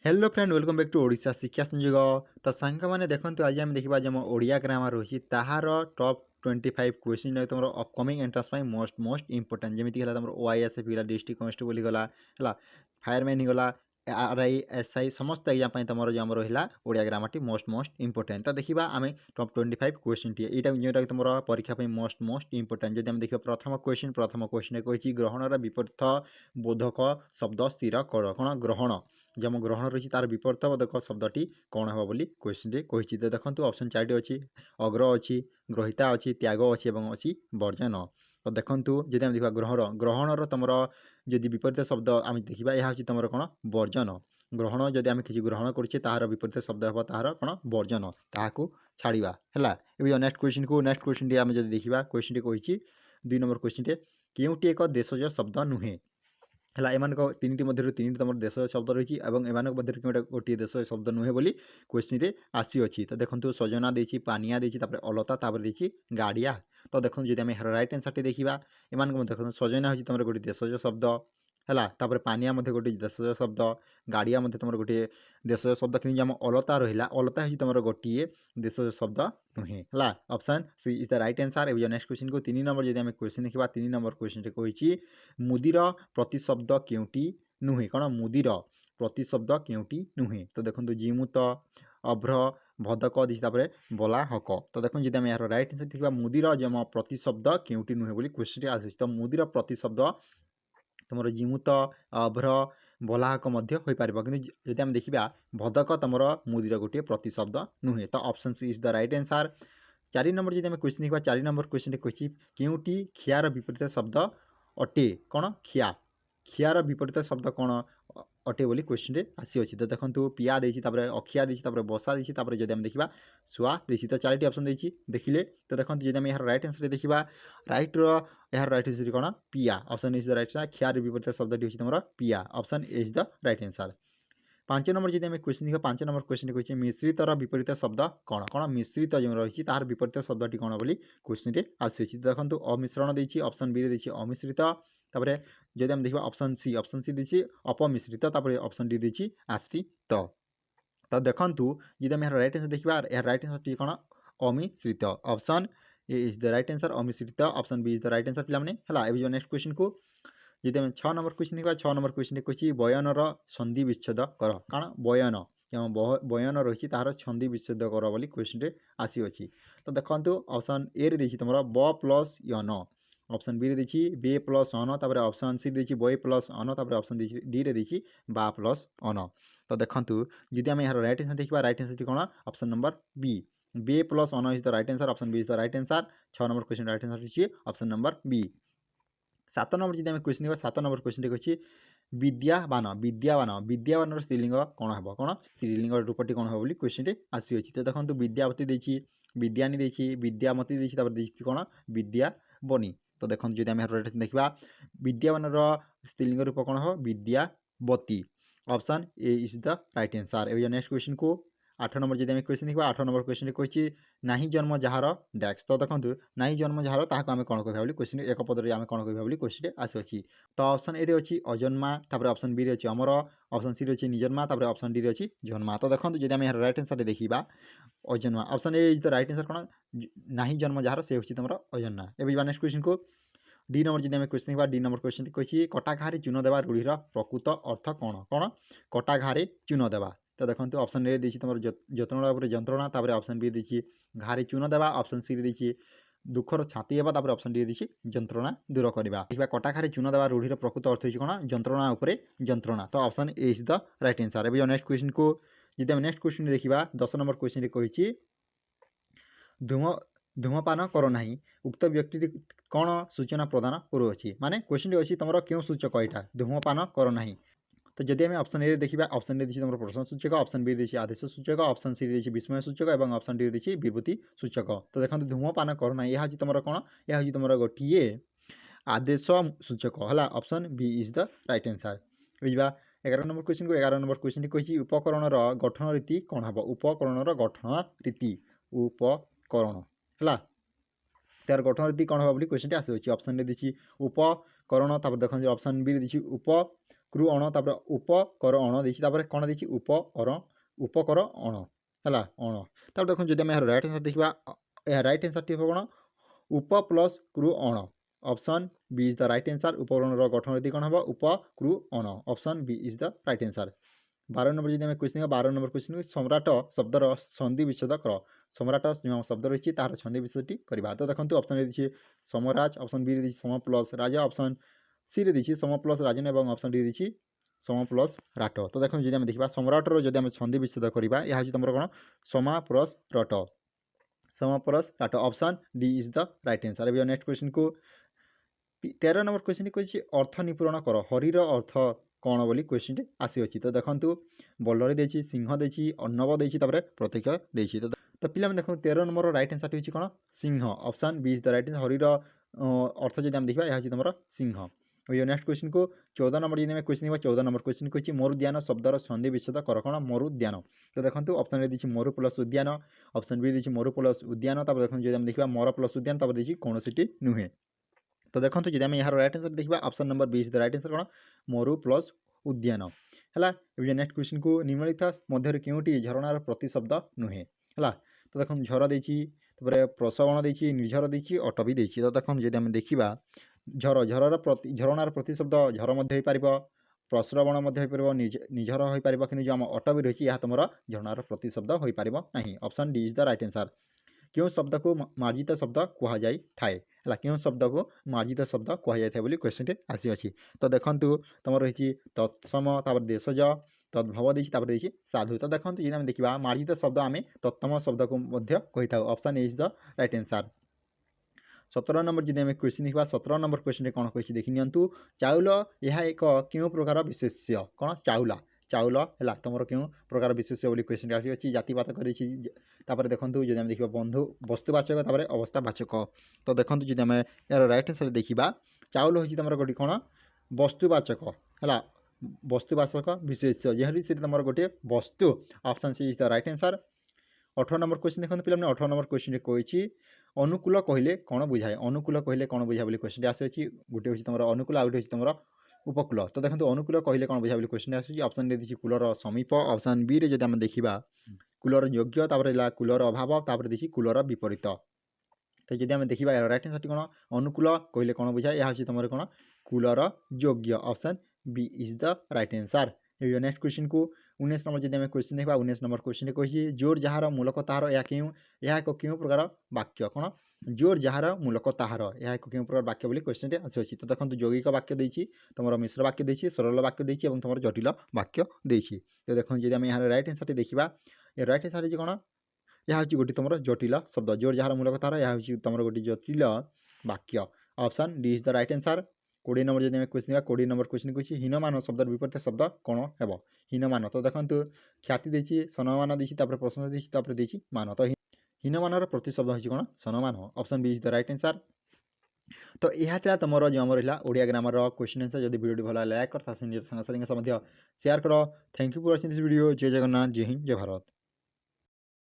Hello friend welcome back to Odisha Shiksha Sanyog. तो सांग मैंने देखते आज आम देखा जो ओडिया ग्रामर रही ताहार टॉप 25 क्वेश्चन तुम अपकमिंग एंट्रांस मोस्ट इंपोर्टेंट जमीती तुम ओआईएसएफ गला डिस्ट्रिक्ट कन्स्टेबल गला है फायरमैन गला आरआई एसआई समस्त एग्जाम तुम जो आम रहा Odia grammar T most important. तो देखा आम टॉप 25 क्वेश्चन टी यहाँ तुम परीक्षा मोस्ट इंपोर्टेंट जब देखा प्रथम क्वेश्चन कही ग्रहणर विपरीत बोधक शब्द स्थिर कर कौन ग्रहण जब ग्रहण रही तार विपरीत बोधक शब्दटी कौन हे बोली क्वेश्चन कही। तो देखो ऑप्शन 4 अच्छी अग्र अच्छी ग्रहिता अच्छी त्याग अच्छी और अच्छी वर्जन। तो देखो जब आम देखा ग्रहणर तुम जदि विपरीत शब्द आम देखा यह हूँ तुम कौन वर्जन। ग्रहण जदि आम किसी ग्रहण करुचे तार विपरीत शब्द हे तार कौन वर्जन ताकू छाड़ा है। नेक्स्ट क्वेश्चन टी आम जब देखा क्वेश्चन टी कही 2 नंबर क्वेश्चन टे केउटी एक देशज शब्द नुहे है एम तीन मध्य तीन तुम देश शब्द रही है मध्य गोटे देश शब्द नुहे बोली क्वेश्चन आसी। तो देखो सजना देती पानिया देती अलता देती गाड़िया। तो देखो जब आम रईट आंसर टी देखा एम देख सजना हूँ तुम गोटे देशज शब्द है पानिया गोटे देशज शब्द गाड़िया तुम गोटे देशज शब्द कि आम अलता रहा अलता हूँ तुम गोटे देशज शब्द नुहे है। Option C is the right answer. Next question को 3 नंबर जब आम क्वेश्चन देखा 3 नंबर क्वेश्चन कही मुदिर प्रतिशब्द केउटी नुहे कौन मुदिर प्रतिशब्द केउटी नुहे। तो देखो जिमुत अभ्र भदक देखिए बला हक। तो देखो जब आम यार राइट आंसर देखा मुदिर जम प्रतिशब्द केउटी नुहे बोली क्वेश्चन आस। तो मुदिर प्रतिशब्द तुम जिमुत अभ्र बलाहक हो पार कि जब आम देखा भदक तुम मुदिर गोटे प्रतिशब्द नुहे। तो option C is the right answer. 4 number जब आम क्वेश्चन देखा 4 नंबर क्वेश्चन कही केउटी खियार विपरीत शब्द अटे कौन खिया खियार विपरीत शब्द कौन अटे बोली क्वेश्चन आसी। तो देखो पिया देती अखिया देती बसा देती जब आम देखा शुआ देती। तो 4टी ऑप्शन देती देखिले। तो देखो जब आम यार राइट आंसर देखा राइट यार राइट आंसर कौन पिया option is the right answer. खियार विपरीत शब्द तुम पिया option is the right answer. 5 number जब आम क्वेश्चन देखा 5 नंबर क्वेश्चन कही मिश्रितर विपरीत शब्द कौन कौन मिश्रित जो रही तार विपरीत शब्दटी कौन बोली क्वेश्चन आसी। तो देखो अमिश्रण देती ऑप्शन बी देती अमिश्रित जब आम देखा ऑप्शन सी देती अपमिश्रित ऑप्शन डी देती आश्रित। तो देखो जब आम राइट आंसर देखा यार राइट आंसर टी कौन अमिश्रित option A is the right answer अमिश्रित option B is the right answer पे है। नेक्स्ट क्वेश्चन को जब आम 6 नंबर क्वेश्चन देखा 6 नंबर क्वेश्चन कही बयनर सन्धि विच्छेद कर कारण बयन बयन रही तार छंदी विच्छेद कर बोली क्वेश्चन आसी। तो देखो ऑप्शन ए रे तुम ब प्लस यन ऑप्शन बी रे बे प्लस अन ऑप्शन सी दी बई प्लस अन ऑप्शन डी रे दी बा प्लस अन। तो देखो जब आम यार राइट आंसर देखा राइट आंसर कौन ऑप्शन नंबर बी बे प्लस अन is the right answer option B is the right answer. 6 number question right answer option number B. 7 number जब आम क्वेश्चन देखा 7 नंबर क्वेश्चन कही विद्यावान विद्यावान स्त्रीलिंग कौन है कौन स्त्रीलिंग रूपटी कौन है क्वेश्चन आसी। तो देखो विद्यावती देती विद्यानी देती विद्यामती देती कौन विद्याबनी। तो देखो जब आम देखा विद्यावान स्त्रीलिंग रूप कौन हो Vidyavati option A is the right answer. ए नेक्स्ट क्वेश्चन को 8 नंबर जब आम क्वेश्चन देखा 8 नंबर क्वेश्चन कही ना जन्म जार डैक्स। तो देखो ना जन्म जार ताकू आम कौन कह क्वेश्चन एक पदर आम कौन कह क्वेश्चन आसी। तो ऑप्शन ए अच्छी अजन्मा ऑप्शन बी अच्छी अमर ऑप्शन सी अच्छी निजन्मा ऑप्शन डी अच्छी जन्मा। तो देखो जब आम राइट आंसर देखा अजन्मा option A is the right answer कौन ना जन्म जार से तुम अजन्मा। ए नेक्स्ट क्वेश्चन को डी नंबर जब आम क्वेश्चन देखा डी नंबर क्वेश्चन कही कटा घारे चून देवा रूढ़ीर प्रकृत अर्थ कौन कौन कटा घारे चून देवा। तो देखो ऑप्शन ए दी तुम जतना जंत्रणा ऑप्शन बी दी घारे चून देवा ऑप्शन सी दी दुखर छाती हेबा ऑप्शन डी दी जंत्रणा दूर करवा। देखा कटा घारे चून देवा रूढ़ीर प्रकृत अर्थ हो कौन जंत्रणा उपरे जंत्रणा। तो option A is the right answer. ए नेक्स्ट क्वेश्चन को जब नेक्स्ट क्वेश्चन देखा 10 नंबर क्वेश्चन कही धूम धूमपान कर ना उक्त व्यक्ति कौन सूचना प्रदान करुच्छी माने क्वेश्चन अच्छी तुम क्यों सूचक यहाँ धूमपान कर ना। तो जब आम ऑप्शन ए देखा ऑप्शन ए दी तुम प्रश्न सूचक ऑप्शन बी दी आदेश सूचक ऑप्शन सी दी विस्मय सूचक और ऑप्शन डी दी विभूति सूचक। तो देखो धूमपान करना यह हूँ तुम कौन यह हूँ तुम गोटे आदेश सूचक है option B is the right answer. बुझा 11 नंबर क्वेश्चन को 11 नंबर क्वेश्चन कही उपकरण गठन रीति कौन हम उपकरण गठन रीति उपकरण है तार गठन रीति कौन हम क्वेश्चन आसी। ऑप्शन डी दी उपकरण देखो ऑप्शन बी दी उप କ୍ରୁ ଅଣ ତାପରେ ଉପକର ଅଣ ଦେଇଛି ତାପରେ କ'ଣ ଦେଇଛି ଉପକର ଅଣ ହେଲା ଅଣ। ତାପରେ ଦେଖନ୍ତୁ ଯଦି ଆମେ ଏହାର ରାଇଟ୍ ଆନ୍ସର୍ ଦେଖିବା ଏହା ରାଇଟ୍ ଆନ୍ସର୍ଟି ହେବ କ'ଣ ଉପ ପ୍ଲସ୍ କ୍ରୁ ଅଣ। Option B is the right answer. ଉପକରଣର ଗଠନ ଯଦି କ'ଣ ହେବ ଉପ କ୍ରୁ ଅଣ। Option B is the right answer. 12 number ଯଦି ଆମେ କ୍ୱେଶ୍ଚିନ୍ 12 ନମ୍ବର କ୍ୱେଶ୍ଚିନ୍ ସମ୍ରାଟ ଶବ୍ଦର ସନ୍ଧି ବିଚ୍ଛେଦ କର। ସମ୍ରାଟ ଯେଉଁ ଶବ୍ଦ ରହିଛି ତାହାର ସନ୍ଧି ବିଚ୍ଛେଦଟି କରିବା। ତ ଦେଖନ୍ତୁ ଅପସନ୍ରେ ଦେଇଛି ସମରାଜ, ଅପସନ୍ ବିରେ ଦେଇଛି ସମ ପ୍ଲସ୍ ରାଜା, ଅପସନ୍ ସିରେ ଦେଇଛି ସମ ପ୍ଲସ୍ ରାଜନ ଏବଂ ଅପସନ୍ ଡି ଦେଇଛି ସମ ପ୍ଲସ୍ ରାଟ। ତ ଦେଖନ୍ତୁ ଯଦି ଆମେ ଦେଖିବା ସମ୍ରାଟର ଯଦି ଆମେ ସନ୍ଧି ବିଚ୍ଛେଦ କରିବା ଏହା ହେଉଛି ତୁମର କ'ଣ ସମା ପ୍ଲସ୍ ରଟ। ସମ plus rat. Option D is the right answer. ଏବେ ନେକ୍ସଟ କ୍ୱେଶ୍ଚିନ୍କୁ 13 ନମ୍ବର କ୍ୱେଶ୍ଚିନ୍ କହିଛି ଅର୍ଥ ନିପୂରଣ କର। ହରିର ଅର୍ଥ କ'ଣ ବୋଲି କ୍ୱେଶ୍ଚିନ୍ଟି ଆସିଅଛି। ତ ଦେଖନ୍ତୁ ବଲ୍ଲରୀ ଦେଇଛି, ସିଂହ ଦେଇଛି, ଅର୍ଣ୍ଣବ ଦେଇଛି, ତାପରେ ପ୍ରତୀକ ଦେଇଛି। ତ ପିଲାମାନେ ଦେଖନ୍ତୁ 13 ନମ୍ବର ରାଇଟ୍ ଆନ୍ସର୍ଟି ହେଉଛି କ'ଣ ସିଂହ। Option B is the right answer. ହରିର ଅର୍ଥ ଯଦି ଆମେ ଦେଖିବା ଏହା ହେଉଛି ତୁମର ସିଂହ। ନେକ୍ସଟ କ୍ୱେଶ୍ଚିନ୍କୁ 14 ନମ୍ବର ଯଦି ଆମେ କ୍ୱେଶ୍ଚିନ୍ ଦେଖିବା 14 ନମ୍ବର କ୍ୱେଶ୍ଚିନ୍ କହିଛି ମରୁଦ୍ୟାନ ଶବ୍ଦର ସନ୍ଧି ବିଚ୍ଛେଦ କର। କ'ଣ ମରୁଦ୍ୟାନ। ତ ଦେଖନ୍ତୁ ଅପସନ୍ରେ ଦେଇଛି ମରୁ ପ୍ଲସ୍ ଉଦ୍ୟାନ, ଅପସନ୍ ବି ଦେଇଛି ମରୁ ପ୍ଲସ୍ ଉଦ୍ୟାନ, ତାପରେ ଦେଖନ୍ତୁ ଯଦି ଆମେ ଦେଖିବା ମର ପ୍ଲସ୍ ଉଦ୍ୟାନ, ତାପରେ ଦେଇଛି କୌଣସିଟି ନୁହେଁ। ତ ଦେଖନ୍ତୁ ଯଦି ଆମେ ଏହାର ରାଇଟ୍ ଆନ୍ସର୍ ଦେଖିବା option number B is the right answer. କ'ଣ ମରୁ ପ୍ଲସ୍ ଉଦ୍ୟାନ ହେଲା। ଏବେ ନେକ୍ସଟ କ୍ୱେଶ୍ଚିନ୍କୁ ନିମ୍ନଲିଖିତ ମଧ୍ୟରେ କେଉଁଟି ଝରଣାର ପ୍ରତିଶବ୍ଦ ନୁହେଁ ହେଲା। ତ ଦେଖନ୍ତୁ ଝର ଦେଇଛି, ତାପରେ ପ୍ରସବଣ ଦେଇଛି, ନିର୍ଝର ଦେଇଛି, ଅଟ ବି ଦେଇଛି। ତ ଦେଖନ୍ତୁ ଯଦି ଆମେ ଦେଖିବା ଝରଣାର ପ୍ରତିଶବ୍ଦ ଝର ମଧ୍ୟ ହୋଇପାରିବ, ପ୍ରସ୍ରବଣ ମଧ୍ୟ ହୋଇପାରିବ, ନିର୍ଝର ହୋଇପାରିବ, କିନ୍ତୁ ଯେଉଁ ଆମ ଅଟ ବି ରହିଛି ଏହା ତୁମର ଝରଣାର ପ୍ରତିଶବ୍ଦ ହୋଇପାରିବ ନାହିଁ। Option D is the right answer. କେଉଁ ଶବ୍ଦକୁ ମାର୍ଜିତ ଶବ୍ଦ କୁହାଯାଇଥାଏ ହେଲା। କେଉଁ ଶବ୍ଦକୁ ମାର୍ଜିତ ଶବ୍ଦ କୁହାଯାଇଥାଏ ବୋଲି କ୍ୱେଶ୍ଚିନ୍ଟି ଆସିଅଛି। ତ ଦେଖନ୍ତୁ ତୁମର ରହିଛି ତତ୍ସମ, ତାପରେ ଦେଶଜ, ତଦ୍ଭବ ଦେଇଛି, ତାପରେ ଦେଇଛି ସାଧୁ। ତ ଦେଖନ୍ତୁ ଯଦି ଆମେ ଦେଖିବା ମାର୍ଜିତ ଶବ୍ଦ ଆମେ ତତ୍ତମ ଶବ୍ଦକୁ ମଧ୍ୟ କହିଥାଉ। Option A is the right answer. 17 number ଯଦି ଆମେ କ୍ୱେଶ୍ଚିନ୍ ଦେଖିବା 17 ନମ୍ବର କ୍ୱେଶ୍ଚିନ୍ରେ କ'ଣ କହିଛି ଦେଖି ନିଅନ୍ତୁ। ଚାଉଳ ଏହା ଏକ କେଉଁ ପ୍ରକାର ବିଶେଷ୍ୟ। କ'ଣ ଚାଉଳ ହେଲା ତୁମର କେଉଁ ପ୍ରକାର ବିଶେଷ୍ୟ ବୋଲି କ୍ୱେଶ୍ଚିନ୍ଟି ଆସିଅଛି। ଜାତିପାତ କରିଛି, ତାପରେ ଦେଖନ୍ତୁ ଯଦି ଆମେ ଦେଖିବା ବସ୍ତୁବାଚକ, ତାପରେ ଅବସ୍ଥାବାଚକ। ତ ଦେଖନ୍ତୁ ଯଦି ଆମେ ଏହାର ରାଇଟ୍ ଆନ୍ସର୍ ଦେଖିବା ଚାଉଳ ହେଉଛି ତୁମର ଗୋଟିଏ କ'ଣ ବସ୍ତୁବାଚକ ହେଲା, ବସ୍ତୁବାଚକ ବିଶେଷ୍ୟ ଯେହେତୁ ସେଠି ତୁମର ଗୋଟିଏ ବସ୍ତୁ। Option C is the right answer. 18 number question ଦେଖନ୍ତୁ ପିଲାମାନେ 18 ନମ୍ବର କ୍ୱେଶ୍ଚିନ୍ରେ କହିଛି ଅନୁକୂଳ କହିଲେ କ'ଣ ବୁଝାଏ। ଅନୁକୂଳ କହିଲେ କ'ଣ ବୁଝାଏ ବୋଲି କ୍ୱେଶ୍ଚିନ୍ଟି ଆସିଅଛି। ଗୋଟିଏ ହେଉଛି ତୁମର ଅନୁକୂଳ, ଆଉ ଗୋଟେ ହେଉଛି ତୁମର ଉପକୂଳ। ତ ଦେଖନ୍ତୁ ଅନୁକୂଳ କହିଲେ କ'ଣ ବୁଝାଏ ବୋଲି କ୍ୱେଶ୍ଚିନ୍ ଆସୁଛି। ଅପସନ୍ରେ ଦେଇଛି କୂଳର ସମୀପ, ଅପସନ୍ ବିରେ ଯଦି ଆମେ ଦେଖିବା କୂଳର ଯୋଗ୍ୟ, ତାପରେ ହେଲା କୂଳର ଅଭାବ, ତାପରେ ଦେଇଛି କୂଳର ବିପରୀତ। ତ ଯଦି ଆମେ ଦେଖିବା ଏହାର ରାଇଟ୍ ଆନ୍ସର୍ଟି କ'ଣ ଅନୁକୂଳ କହିଲେ କ'ଣ ବୁଝାଏ ଏହା ହେଉଛି ତୁମର କ'ଣ କୂଳର ଯୋଗ୍ୟ। Option B is the right answer. Next କ୍ୱେଶ୍ଚିନ୍କୁ 19 ନମ୍ବର ଯଦି ଆମେ କ୍ୱେଶ୍ଚିନ୍ ଦେଖିବା 19 ନମ୍ବର କ୍ୱେଶ୍ଚିନ୍ରେ କହିଛି ଜୋର ଯାହାର ମୂଲକ ତାହାର ଏହା ଏକ କେଉଁ ପ୍ରକାର ବାକ୍ୟ। କ'ଣ ଜୋର ଯାହାର ମୂଲକ ତାହାର ଏହା ଏକ କେଉଁ ପ୍ରକାର ବାକ୍ୟ ବୋଲି କ୍ୱେଶ୍ଚିନ୍ଟି ଆସିଅଛି। ତ ଦେଖନ୍ତୁ ଯୌଗିକ ବାକ୍ୟ ଦେଇଛି, ତୁମର ମିଶ୍ର ବାକ୍ୟ ଦେଇଛି, ସରଳ ବାକ୍ୟ ଦେଇଛି ଏବଂ ତୁମର ଜଟିଳ ବାକ୍ୟ ଦେଇଛି। ତ ଦେଖନ୍ତୁ ଯଦି ଆମେ ଏହାର ରାଇଟ୍ ଆନ୍ସର୍ଟି ଦେଖିବା ଏ ରାଇଟ୍ ଆନ୍ସର୍ ହେଉଛି କ'ଣ ଏହା ହେଉଛି ଗୋଟିଏ ତୁମର ଜଟିଳ ଶବ୍ଦ। ଜୋର ଯାହାର ମୂଲକ ତାହାର ଏହା ହେଉଛି ତୁମର ଗୋଟିଏ ଜଟିଳ ବାକ୍ୟ। Option D is the right answer. 20 number ଯଦି ଆମେ କ୍ୱେଶ୍ଚିନ୍ ଦେଖିବା 20 ନମ୍ବର କ୍ୱେଶ୍ଚିନ୍ କହିଛି ହୀନମାନ ଶବ୍ଦର ବିପରୀତ ଶବ୍ଦ କ'ଣ ହେବ। ହୀନମାନ ତ ଦେଖନ୍ତୁ ଖ୍ୟାତି ଦେଇଛି, ସମ୍ମାନ ଦେଇଛି, ତାପରେ ପ୍ରଶଂସା ଦେଇଛି, ତାପରେ ଦେଇଛି ମାନ। ତ ହୀନମାନର ପ୍ରତିଶବ୍ଦ ହେଉଛି କ'ଣ ସନମାନ। Option B is the right answer. ତ ଏହା ଥିଲା ତୁମର ଯେଉଁ ଆମର ରହିଲା ଓଡ଼ିଆ ଗ୍ରାମାରର କ୍ୱେଶ୍ଚିନ୍ ଆନ୍ସର୍। ଯଦି ଭିଡ଼ିଓଟି ଭଲ ଲାଇକ୍ କର, ତା ସହ ନିଜର ସାଙ୍ଗସାଥିଙ୍କ ସହ ମଧ୍ୟ ସେୟାର କର। Thank you for watching this video. ଜୟ ଜଗନ୍ନାଥ, ଜୟ ହିନ୍ଦ, ଜୟ ଭାରତ।